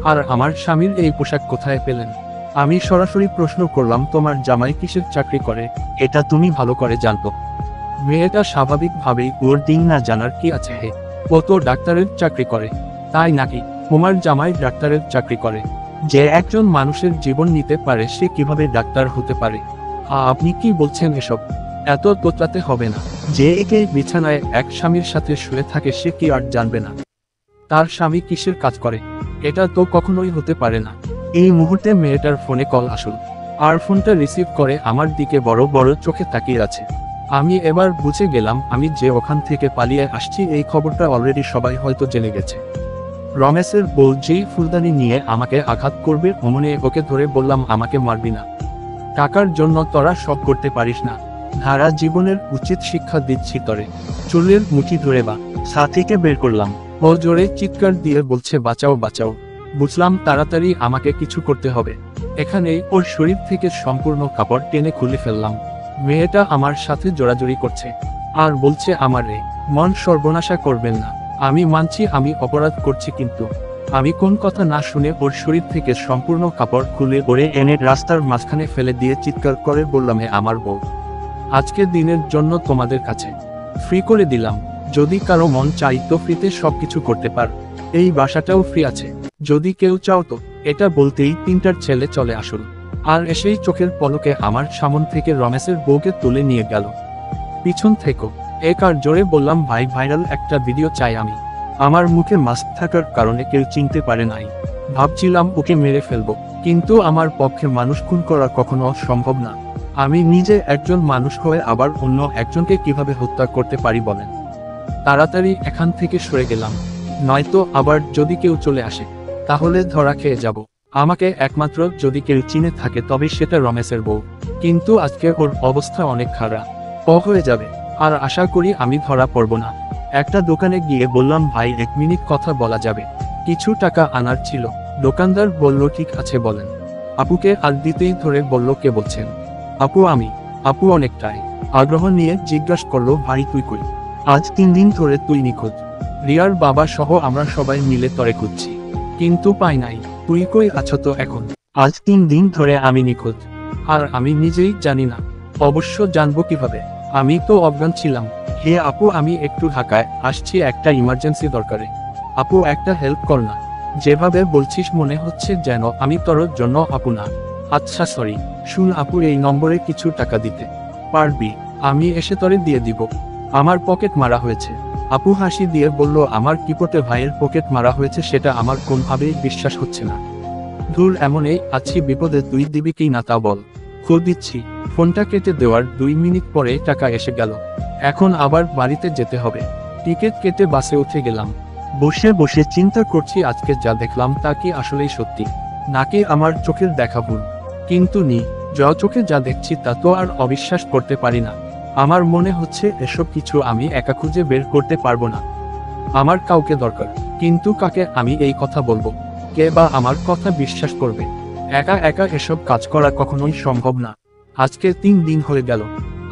আর আমার স্বামীর এই পোশাক কোথায় পেলেন? আমি সরাসরি প্রশ্ন করলাম, তোমার জামাই কিসের চাকরি করে? এটা তুমি ভালো করে জানতো। মেয়েটা স্বাভাবিকভাবেই, ওর দিন না জানার কি আছে হে, ও তো ডাক্তারের চাকরি করে। তাই নাকি? তোমার জামাই ডাক্তারের চাকরি করে? যে একজন মানুষের জীবন নিতে পারে সে কিভাবে ডাক্তার হতে পারে? আপনি কি বলছেন এসব? এত তোতলাতে হবে না। যে একে বিছানায় এক স্বামীর সাথে শুয়ে থাকে সে কি আর জানবে না তার স্বামী কিসের কাজ করে? এটা তো কখনোই হতে পারে না। এই মুহূর্তে মেয়েটার ফোনে কল আসল, আর ফোনটা রিসিভ করে আমার দিকে বড় বড় চোখে তাকিয়ে আছে। আমি এবার বুঝে গেলাম আমি যে ওখান থেকে পালিয়ে আসছি এই খবরটা অলরেডি সবাই হয়তো জেনে গেছে। রমেশের বউ যেই ফুলদানি নিয়ে আমাকে আঘাত করবে অমনে ওকে ধরে বললাম, আমাকে মারবি না। টাকার জন্য তোরা সব করতে পারিস না। ধারা জীবনের উচিত শিক্ষা দিচ্ছি তরে। চুলের মুঠি ধরে বা সা থেকে বের করলাম। ও জোরে চিৎকার দিয়ে বলছে, বাঁচাও বাঁচাও। বুঝলাম তাড়াতাড়ি আমাকে কিছু করতে হবে। এখানেই ওর শরীর থেকে সম্পূর্ণ কাপড় টেনে খুলে ফেললাম। মেয়েটা আমার সাথে জোড়াজোড়ি করছে আর বলছে, আমার রে মন সর্বনাশা করবেন না। আমি মানছি আমি অপরাধ করছি, কিন্তু আমি কোন কথা না শুনে ওর শরীর থেকে সম্পূর্ণ কাপড় খুলে ওরে এনে রাস্তার মাঝখানে ফেলে দিয়ে চিৎকার করে বললাম, হে আমার বউ, আজকের দিনের জন্য তোমাদের কাছে ফ্রি করে দিলাম। যদি কারো মন চাই তো ফ্রিতে সবকিছু করতে পার। এই বাসাটাও ফ্রি আছে, যদি কেউ চাও তো। এটা বলতেই তিনটার ছেলে চলে আসল, আর এসেই চোখের পলকে আমার সামন থেকে রমেশের বউকে তুলে নিয়ে গেল। পিছন থেকো এক আর জোরে বললাম, ভাই ভাইরাল একটা ভিডিও চাই আমি। আমার মুখে মাস্ক থাকার কারণে কেউ চিনতে পারে নাই। ভাবছিলাম ওকে মেরে ফেলবো, কিন্তু আমার পক্ষে মানুষ খুন করা কখনো সম্ভব না। আমি নিজে একজন মানুষ হয়ে আবার অন্য একজনকে কিভাবে হত্যা করতে পারি বলেন? তাড়াতাড়ি এখান থেকে সরে গেলাম, নয়তো আবার যদি কেউ চলে আসে তাহলে ধরা খেয়ে যাব। আমাকে একমাত্র যদি কেউ চিনে থাকে তবে সেটা রমেশের বউ, কিন্তু আজকে ওর অবস্থা অনেক খারাপ হয়ে যাবে। আর আশা করি আমি ধরা পড়ব না। একটা দোকানে গিয়ে বললাম, ভাই 1 মিনিট কথা বলা যাবে? কিছু টাকা আনার ছিল। দোকানদার বলল, ঠিক আছে বলেন। আপুকে হাত দিতেই ধরে বলল, কে বলছেন? আপু আমি। আপু অনেকটাই আগ্রহ নিয়ে জিজ্ঞাসা করলো, ভাই তুই কই? আজ 3 দিন ধরে তুই নিখোঁজ। রিয়ার বাবা সহ আমরা সবাই মিলে তরে খুঁজছি, কিন্তু পাই নাই। তুই কই আছো তো এখন? আজ 3 দিন ধরে আমি নিখোঁজ। আর আমি নিজেই জানি না। অবশ্য জানবো কিভাবে? আমি তো অজ্ঞান ছিলাম। হে আপু, আমি একটু ঢাকায় আসছি একটা ইমার্জেন্সি দরকারে। আপু একটা হেল্প কর না। যেভাবে বলছিস মনে হচ্ছে যেন আমি তোর জন্য আপু না। আচ্ছা সরি। শুন আপু, এই নম্বরে কিছু টাকা দিতে পারবি? আমি এসে তোরে দিয়ে দিব। আমার পকেট মারা হয়েছে। আপু হাসি দিয়ে বলল, আমার কিপটে ভাইয়ের পকেট মারা হয়েছে সেটা আমার কোনভাবেই বিশ্বাস হচ্ছে না। ধুর, এমনই আছি বিপদে, তুই দিবি কি না তা বল। খোঁজ দিচ্ছি। ফোনটা কেটে দেওয়ার 2 মিনিট পরে টাকা এসে গেল। এখন আবার বাড়িতে যেতে হবে। টিকিট কেটে বাসে উঠে গেলাম। বসে বসে চিন্তা করছি, আজকে যা দেখলাম তা কি আসলেই সত্যি, নাকি আমার চোখের দেখা ভুল। কিন্তু চোখে যা দেখছি তা তো আর অবিশ্বাস করতে পারি না। আমার মনে হচ্ছে এসব কিছু আমি একা খুঁজে বের করতে পারবো না। আমার কাউকে দরকার, কিন্তু কাকে আমি এই কথা বলবো? কে বা আমার কথা বিশ্বাস করবে? একা একা এসব কাজ করা কখনোই সম্ভব না। আজকে 3 দিন হয়ে গেল।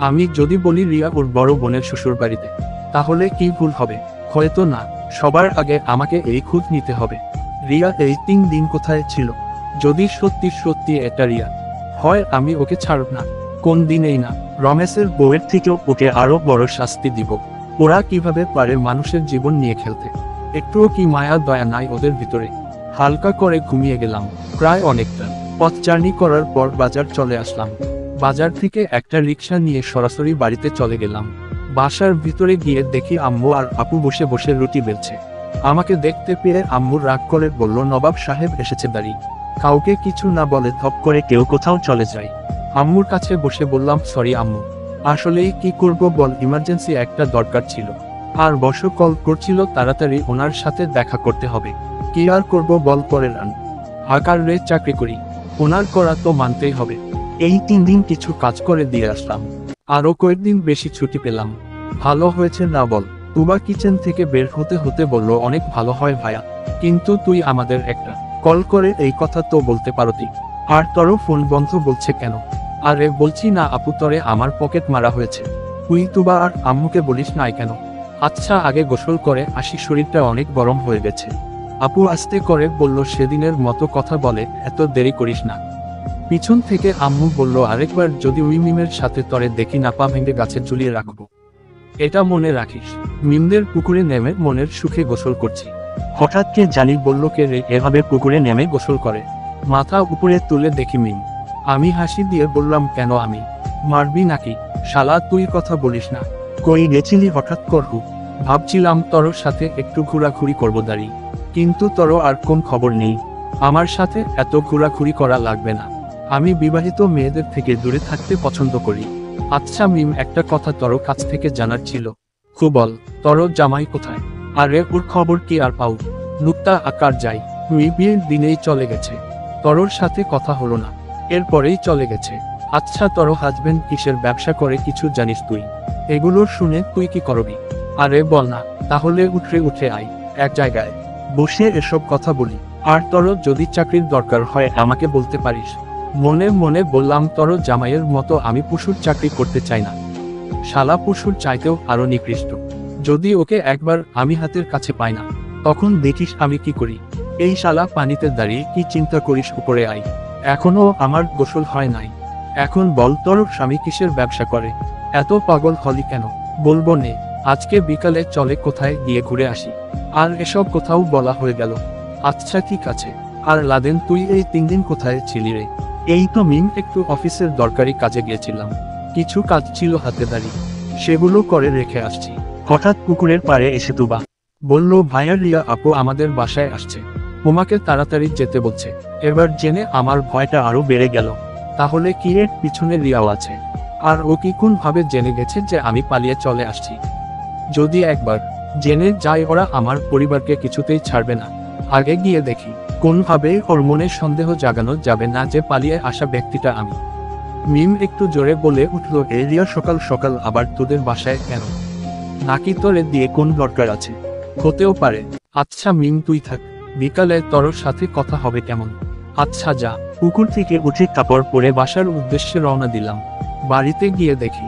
আমি যদি বলি রিয়া ওর বড় বোনের শ্বশুর বাড়িতে, তাহলে কি ভুল হবে? হয়তো না। সবার আগে আমাকে এই খোঁজ নিতে হবে। রিয়া এই 3 দিন কোথায় ছিল? যদি সত্যি সত্যি এটা রিয়া হয়, আমি ওকে ছাড়ব না, কোন দিনেই না। রমেশের বউয়ের থেকেও ওকে আরো বড় শাস্তি দিব। ওরা কিভাবে পারে মানুষের জীবন নিয়ে খেলতে? একটুও কি মায়া দয়া নাই ওদের ভিতরে? হালকা করে ঘুমিয়ে গেলাম। প্রায় অনেকটা পথ জার্নি করার পর বাজার চলে আসলাম। বাজার থেকে একটা রিক্সা নিয়ে সরাসরি বাড়িতে চলে গেলাম। বাসার ভিতরে গিয়ে দেখি আম্মু আর আপু বসে বসে রুটি বেলছে। আমাকে দেখতে পেয়ে আম্মু রাগ করে বলল, নবাব সাহেব এসেছে বাড়ি। কাউকে কিছু না বলে ধপ করে কেউ কোথাও চলে যায়। আম্মুর কাছে বসে বললাম, সরি আম্মু, আসলেই কি করব বল, ইমার্জেন্সি একটা দরকার ছিল। আর বসো কল করছিল, তাড়াতাড়ি ওনার সাথে দেখা করতে হবে। কি আর করব বল, পরে রান আকার রে চাকরি করি, ওনার করা তো মানতেই হবে। এই 3 দিন কিছু কাজ করে দিয়ে আসলাম। আরো কয়েকদিন বেশি ছুটি পেলাম। ভালো হয়েছে না বল? তুবা কিচেন থেকে বের হতে হতে বলল, অনেক ভালো হয় ভাইয়া, কিন্তু তুই আমাদের একটা কল করে এই কথা তো বলতে পারতি। আর তোরও ফোন বন্ধ বলছে কেন? আরে বলছি না আপু, তরে আমার পকেট মারা হয়েছে। তুই তুবা আর আম্মুকে বলিস নাই কেন? আচ্ছা আগে গোসল করে আসি, শরীরটা অনেক গরম হয়ে গেছে। আপু আস্তে করে বলল, সেদিনের মতো কথা বলে, এত দেরি করিস না। পিছন থেকে আম্মু বলল, আরেকবার যদি ওই মিমের সাথে তরে দেখি না, পা ভেঙে গাছে ঝুলিয়ে রাখবো। এটা মনে রাখিস। মিমদের পুকুরে নেমে মনের সুখে গোসল করছি। হঠাৎ কে জানি বলল, কে রে এভাবে পুকুরে নেমে গোসল করে? মাথা উপরে তুলে দেখি মিম। আমি হাসি দিয়ে বললাম, কেন আমি মারবি নাকি? শালা তুই কথা বলিস না। কই গেছিলি হঠাৎ করহু? ভাবছিলাম তোর সাথে একটু ঘোরাঘুরি করবো দাঁড়ি, কিন্তু তোর আর কোন খবর নেই। আমার সাথে এত ঘোরাঘুরি করা লাগবে না। আমি বিবাহিত মেয়েদের থেকে দূরে থাকতে পছন্দ করি। আচ্ছা মিম, একটা কথা তোর কাছ থেকে জানার ছিল। খুব বল, তোর জামাই কোথায়? আরে ওর খবর কি আর পাও? নুক্তা আকার যাই। তুই বিয়ের দিনেই চলে গেছে, তোর সাথে কথা হলো না, এরপরেই চলে গেছে। আচ্ছা তোর হাজবেন্ড কিসের ব্যবসা করে কিছু জানিস তুই? এগুলো শুনে তুই কি করবি? আরে বল না, তাহলে উঠে উঠে আয়, এক জায়গায় বসে এসব কথা বলি। আর তোর যদি চাকরির দরকার হয় আমাকে বলতে পারিস। মনে মনে বললাম, তোর জামাইয়ের মতো আমি পশুর চাকরি করতে চাই না। শালা পশুর চাইতেও আরো নিকৃষ্ট। যদি ওকে একবার আমি হাতের কাছে পাই না, তখন দেখিস আমি কি করি। এই শালা পানিতে দাঁড়িয়ে কি চিন্তা করিস, উপরে আই। এখনো আমার গোসল হয় নাই। এখন বল, তোর স্বামী কিসের ব্যবসা করে? এত পাগল হলি কেন? বলবো নে। আজকে বিকালে চলে কোথায় গিয়ে ঘুরে আসি। আর এসব কোথাও বলা হয়ে গেল। আচ্ছা ঠিক আছে। আর লাদেন, তুই এই 3 দিন কোথায় ছিলি রে? এই তো মিম, একটু অফিসের দরকারি কাজে গিয়েছিলাম। কিছু কাজ ছিল হাতে দাঁড়ি, সেগুলো করে রেখে আসছি। হঠাৎ পুকুরের পাড়ে এসে তুবা বলল, ভাইয়া রিয়া আপু আমাদের বাসায় আসছে, তোমাকে তাড়াতাড়ি যেতে বলছে। এবার জেনে আমার ভয়টা আরো বেড়ে গেল। তাহলে কি এর পিছনে রিয়াও আছে? আর ও কি কোন ভাবে জেনে গেছে যে আমি পালিয়ে চলে আসছি? যদি একবার জেনে যায়, ওরা আমার পরিবারকে কিছুতেই ছাড়বে না। আগে গিয়ে দেখি কোনভাবে ওর মনে সন্দেহ জাগানো যাবে না যে পালিয়ে আসা ব্যক্তিটা আমি। মিম একটু জোরে বলে উঠল, এ রিয়া সকাল সকাল আবার তোদের বাসায় কেন? নাকি তোরে দিয়ে কোন দরকার আছে? হতেও পারে। আচ্ছা মিম তুই থাক, বিকালে তোর সাথে কথা হবে কেমন? আচ্ছা যা। পুকুর থেকে উঠে কাপড় পরে বাসার উদ্দেশ্যে রওনা দিলাম। বাড়িতে গিয়ে দেখি